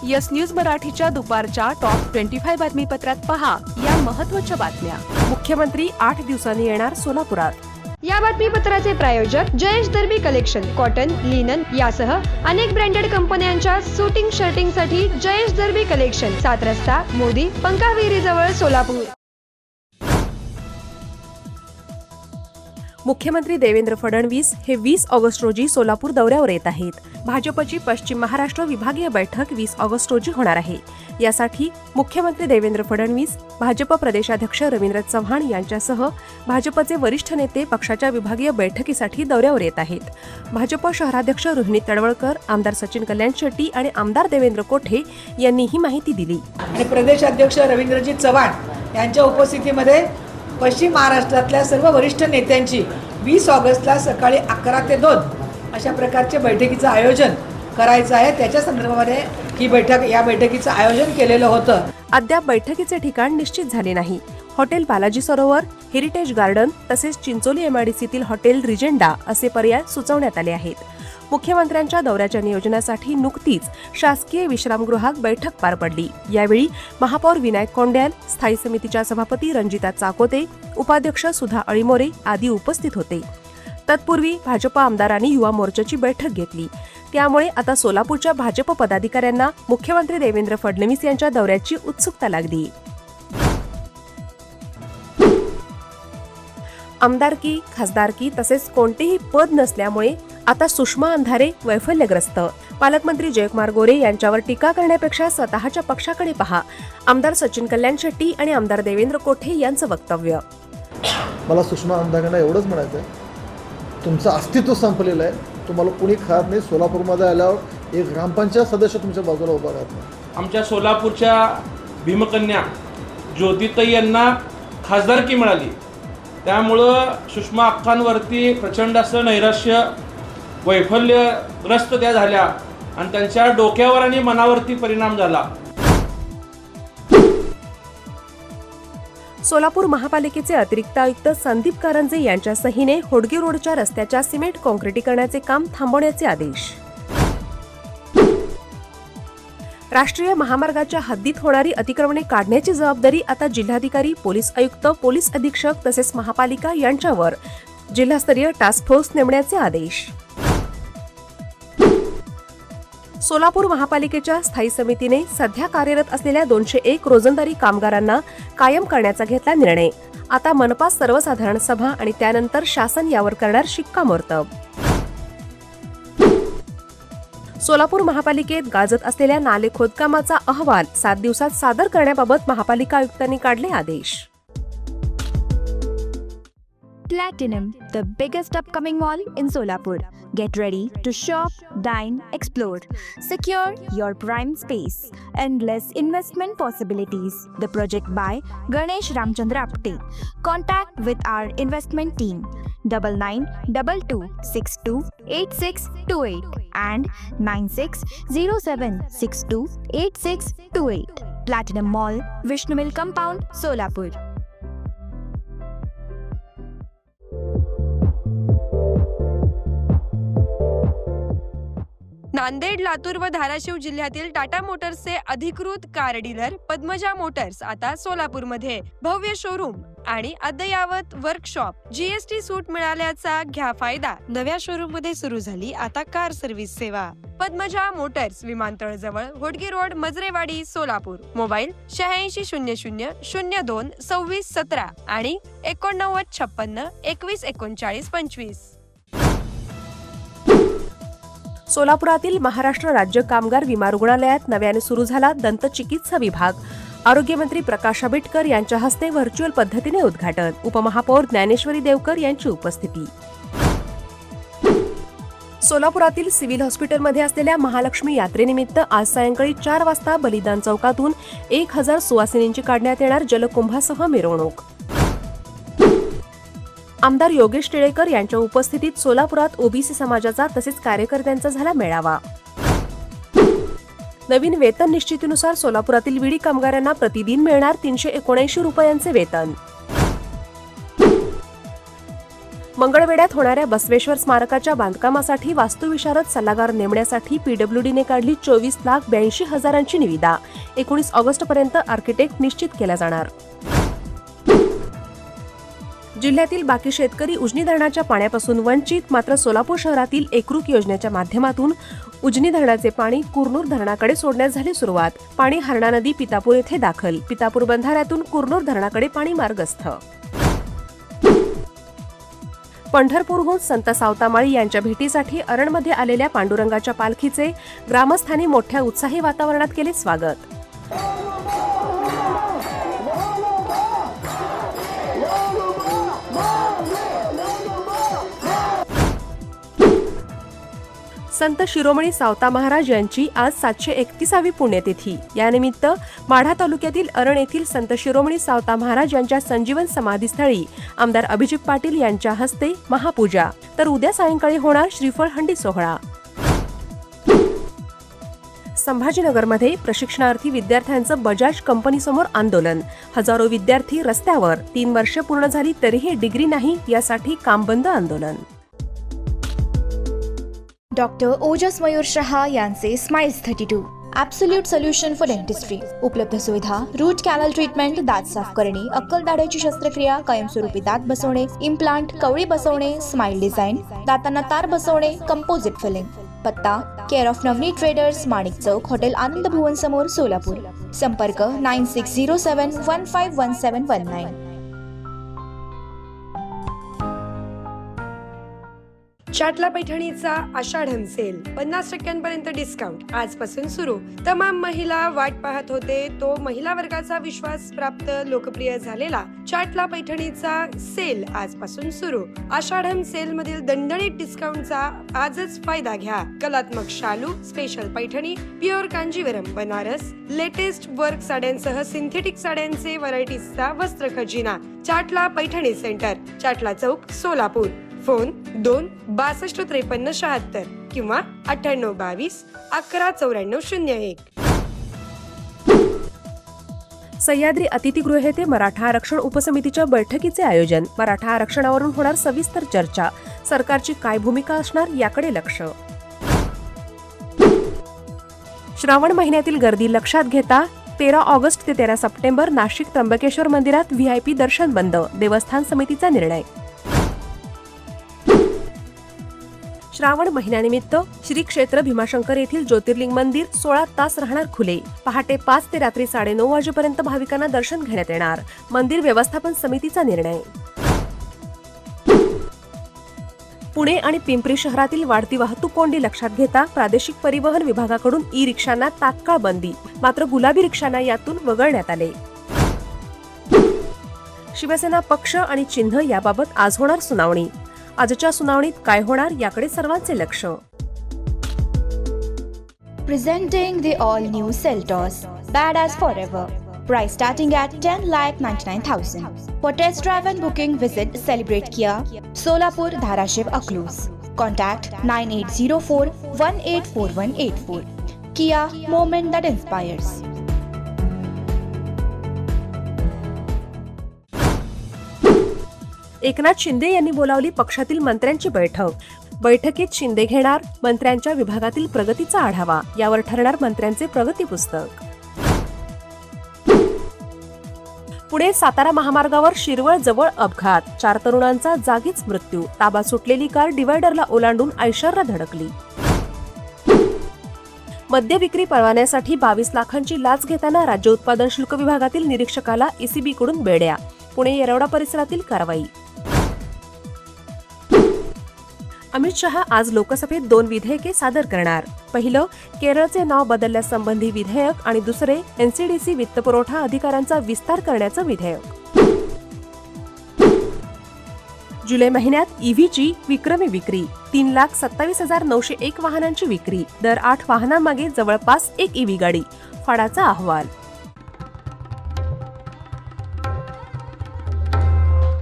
Yes news मराठीच्या दुपारच्या top 25 बातमीपत्रात पहा या महत्त्वाच्या बातम्या। मुख्यमंत्री 8 दिवसांनी येणार सोलापुरात। या बातमीपत्राचे प्रायोजक जयेश दर्बी कलेक्शन, कॉटन, लिनन यासह अनेक ब्रँडेड कंपन्यांच्या शूटिंग शर्टिंगसाठी जयेश दर्बी कलेक्शन, 7 रस्ता मोदी पंकाविहिरी जवळ सोलापूर। मुख्यमंत्री देवेंद्र फडणवीस हे 20 ऑगस्ट रोजी सोलापूर दौऱ्यावर येत आहेत। भाजपची पश्चिम महाराष्ट्र विभागीय बैठक 20 ऑगस्ट रोजी होणार आहे। यासाठी मुख्यमंत्री देवेंद्र फडणवीस, भाजप प्रदेशाध्यक्ष रवींद्र चव्हाण यांच्यासह भाजपचे वरिष्ठ नेते पक्षाच्या विभागीय बैठकीसाठी दौऱ्यावर येत आहेत। भाजप शहराध्यक्ष रोहिणी तडवळकर, आमदार सचिन कल्याण शेट्टी आणि आमदार देवेंद्र कोठे यांनी ही माहिती दिली। आणि प्रदेशाध्यक्ष रवींद्रजी चव्हाण यांच्या उपस्थितीमध्ये पश्चिम महाराष्ट्रातल्या सर्व वरिष्ठ नेत्यांची 20 ऑगस्टला सकाळी 11 ते 2 अशा प्रकारचे बैठकीचं आयोजन करायचं आहे। त्याच्या संदर्भामध्ये या बैठकीचं आयोजन केलेलं होतं। अद्याप बैठकीचे ठिकाण निश्चित झाले नाही। हॉटेल बालाजी सरोवर, हेरिटेज गार्डन तसेच चिंचोली MIDCतील हॉटेल रिजेंडा असे पर्याय सुचवण्यात आले आहेत। मुख्यमंत्र्यांच्या दौऱ्याच्या नियोजनासाठी नुकतीच शासकीय विश्रामगृहात बैठक पार पडली। यावेळी महापौर विनायक कोंड्याल, स्थायी समितीच्या सभापती रंजिता चाकोते, उपाध्यक्ष सुधा अळीमोरे आदी उपस्थित होते। तत्पूर्वी भाजप आमदारांनी युवा मोर्चाची बैठक घेतली। त्यामुळे आता सोलापूरच्या भाजप पदाधिकाऱ्यांना मुख्यमंत्री देवेंद्र फडणवीस यांच्या दौऱ्याची उत्सुकता लागली। आमदारकी, खासदारकी तसेच कोणतेही पद नसल्यामुळे आता सुषमा अंधारे वैफल्यग्रस्त। पालकमंत्री जयकुमार गोरे यांच्यावर टीका करण्यापेक्षा स्वतःच्या पक्षाकडे पहा, आमदार सचिन कल्याण शेट्टी आणि आमदार देवेंद्र कोठे यांचं वक्तव्य। मला सुषमा अंधारेंना एवढंच म्हणायचं आहे, तुमचं अस्तित्व संपलेलं आहे। तुम्हाला कोणी खात नाही। सोलापूरमध्ये आल्यावर एक ग्रामपंचायत सदस्य तुमच्या बाजूला उभा राहत नाही। आमच्या सोलापूरच्या भीमकन्या ज्योतिताई यांना खासदारकी मिळाली, त्यामुळं सुषमा अक्कांवरती प्रचंड असं नैराश्य, वैफल्यग्रस्त त्या झाल्या आणि त्यांच्या डोक्यावर आणि मनावरती परिणाम झाला। सोलापूर महापालिकेचे अतिरिक्त आयुक्त संदीप कारंजे यांच्या सहीने होडगी रोडच्या रस्त्याच्या सिमेंट काँक्रिटीकरणाचे काम थांबवण्याचे आदेश। राष्ट्रीय महामार्गाच्या हद्दीत होणारी अतिक्रमणे काढण्याची जबाबदारी आता जिल्हाधिकारी, पोलीस आयुक्त, पोलीस अधीक्षक तसेच महापालिका यांच्यावर जिल्हास्तरीय टास्क फोर्स नेमण्याचे आदेश। सोलापूर महापालिकेच्या स्थायी समितीने सध्या कार्यरत असलेल्या 201 रोजंदारी कामगारांना कायम करण्याचा घेतला निर्णय। आता मनपा सर्वसाधारण सभा आणि त्यानंतर शासन यावर करणार शिक्कामोर्तब। सोलापूर महापालिकेत गाजत असलेल्या नाले खोदकामाचा अहवाल 7 दिवसात सादर करण्याबाबत महापालिका आयुक्तांनी काढले आदेश। Platinum, the biggest upcoming mall in Solapur. Get ready to shop, dine, explore. Secure your prime space. Endless investment possibilities. The project by Ganesh Ramchandra Apte. Contact with our investment team 9922628628 and 9607628628. Platinum Mall, Vishnu Mill Compound, Solapur. Nanded, Latur व धाराशिव जिल्ह्यातील टाटा मोटर्सचे अधिकृत car dealer Padmaja Motors आता सोलापूरमध्ये भव्य showroom आणि अद्ययावत workshop, GST सूट मिळाल्याचा घ्या फायदा। नव्या शोरूम मध्ये सुरू झाली आता कार सर्व्हिस सेवा। पद्मजा मोटर्स, विमानतळ जवळ, होडगी रोड, मजरेवाडी, सोलापूर। मोबाईल 8600022617 आणि 8956213925। सोलापुरातील महाराष्ट्र राज्य कामगार विमा रुग्णालयात नव्याने सुरू झाला दंतचिकित्सा विभाग। आरोग्यमंत्री प्रकाश आंबेडकर यांच्या हस्ते व्हर्च्युअल पद्धतीने उद्घाटन। उपमहापौर ज्ञानेश्वरी देवकर यांची उपस्थिती। सोलापुरातील सिव्हिल हॉस्पिटलमध्ये असलेल्या महालक्ष्मी यात्रेनिमित्त आज सायंकाळी 4 वाजता बलिदान चौकातून 1000 सुवासिनींची काढण्यात येणार जलकुंभासह मिरवणूक। आमदार योगेश टिळेकर यांच्या उपस्थितीत सोलापुरात ओबीसी समाजाचा तसेच कार्यकर्त्यांचा झाला मेळावा। नवीन वेतन निश्चितीनुसार सोलापुरातील विडी कामगारांना प्रतिदिन मिळणार 379 रुपयांचे वेतन। मंगळवेढ्यात होणाऱ्या बसवेश्वर स्मारकाच्या बांधकामासाठी वास्तुविशारद सल्लागार नेमण्यासाठी पीडब्ल्यूडीने काढली 24,82,000ची निविदा. 19 ऑगस्टपर्यंत आर्किटेक्ट निश्चित केला जाणार. जिल्ह्यातील बाकी शेतकरी उजनी धरणाच्या पाण्यापासून वंचित. मात्र सोलापूर शहरातील एकरूप योजनेच्या माध्यमातून उजनी धरणाचे पाणी कुरनूर धरणाकडे सोडण्यास झाली सुरुवात. पाणी हरणा नदी पितापूर येथे दाखल. पितापूर बंधाऱ्यातून कुरनूर धरणाकडे पाणी मार्गस्थ. पंढरपूरहून संत सावतामाळी यांच्या भेटीसाठी अरणमध्ये आलेल्या पांडुरंगाच्या पालखीचे ग्रामस्थांनी मोठ्या उत्साही वातावरणात केले स्वागत. संत शिरोमणी सावता महाराज यांची आज 731वी पुण्यतिथी. यानिमित्त माढा तालुक्यातील अरण येथील संत शिरोमणी सावता महाराज यांच्या संजीवन समाधीस्थळी आमदार अभिजित पाटील यांच्या हस्ते महापूजा. तर उद्या सायंकाळी होणार श्रीफळ हंडी सोहळा. संभाजीनगरमध्ये प्रशिक्षणार्थी विद्यार्थ्यांचं बजाज कंपनीसमोर आंदोलन. हजारो विद्यार्थी रस्त्यावर. 3 वर्षे पूर्ण झाली तरीही डिग्री नाही, यासाठी काम बंद आंदोलन. डॉक्टर ओजस मयूर शहा यांचे smiles 32 absolute solution for dentistry. उपलब्ध सुविधा: रूट कॅनल ट्रीटमेंट, दात साफ करणे, अक्कल दाढेची शस्त्रक्रिया, कायमस्वरूपी दात बसवणे, इम्प्लांट, कवळी बसवणे, स्माइल डिझाईन, दातांना तार बसवणे, कंपोजिट फिलिंग. पत्ता: care of Navneet traders, Manik Chowk, hotel Anand Bhuvan समोर, सोलापूर. संपर्क 9607151719. चाटला पैठणीचा आषाढम सेल 50% डिस्काउंट आजपासून सुरू. तमाम महिला वाट पाहत होते तो महिला वर्गाचा विश्वास प्राप्त लोकप्रिय झालेला चाटला पैठणीचा सेल आजपासून सुरू. आषाढम सेल मधील दणदणीत डिस्काउंटचा आजच फायदा घ्या. कलात्मक शालू, special Paithani, pure Kanjivaram, Banaras, latest work साड्यांसह सिंथेटिक साड्यांचे व्हरायटीजचा वस्त्र खजिना. चाटला पैठणी सेंटर, चाटला चौक, सोलापूर. फोन 2-625376 किंवा 9822-119401. सह्याद्री अतिथीगृह येथे मराठा आरक्षण उपसमितीच्या बैठकीचे आयोजन. मराठा आरक्षणावरून होणार सविस्तर चर्चा. सरकारची काय भूमिका असणार याकडे लक्ष. श्रावण महिन्यातील गर्दी लक्षात घेता 13 ऑगस्ट ते 13 सप्टेंबर नाशिक त्र्यंबकेश्वर मंदिरात VIP दर्शन बंद. देवस्थान समितीचा निर्णय. श्रावण महिन्यानिमित्त श्री क्षेत्र भीमाशंकर येथील ज्योतिर्लिंग मंदिर 16 तास राहणार खुले. पहाटे 5 ते रात्री 9:30 वाजेपर्यंत भाविकांना दर्शन घेण्यात येणार. मंदिर व्यवस्थापन समितीचा निर्णय. पुणे आणि पिंपरी शहरातील वाढती वाहतूक कोंडी लक्षात घेता प्रादेशिक परिवहन विभागाकडून ई-रिक्षांना तात्काळ बंदी. मात्र गुलाबी रिक्षांना यातून वगळण्यात आले. शिवसेना पक्ष आणि चिन्ह याबाबत आज होणार सुनावणी. आजच्या सुनावणीत काय होणार याकडे सर्वांचे लक्ष. Presenting the all new Seltos, badass forever. Price starting at 10,99,000. For test drive and booking, visit Celebrate Kia, Solapur, Dharashiv, Aklus. Contact 9804-184184. Kia, moment that inspires. Eknath Shinde यांनी बोलावली पक्षातील मंत्र्यांची बैठक. बैठकीत शिंदे घेणार मंत्र्यांच्या विभागातील प्रगतीचा आढावा. यावर ठरणार मंत्र्यांचे प्रगती पुस्तक. पुणे सातारा महामार्गावर शिरवळ जवळ अपघात. 4 तरुणांचा जागीच मृत्यू. ताबा सुटलेली कार डिव्हायडरला ओलांडून आयशरला धडकली. मद्य विक्री परवान्यासाठी 22 लाखांची लाच घेताना राज्य उत्पादन शुल्क विभागातील निरीक्षकाला ECB कडून बेड्या. पुणे येरवडा परिसरातील कारवाई. अमित शहा आज लोकसभेत 2 विधेयके सादर करणार. पहिलं केरळचे नाव बदलण्यासंबंधी विधेयक आणि दुसरे NCDC वित्तपुरवठा अधिकाऱ्यांचा विस्तार करण्याचं विधेयक. जुलै महिन्यात EVची विक्रमी विक्री. 3,27,901 वाहनांची विक्री. दर 8 वाहनांमागे जवळपास 1 EV गाडी. फाडाचा अहवाल.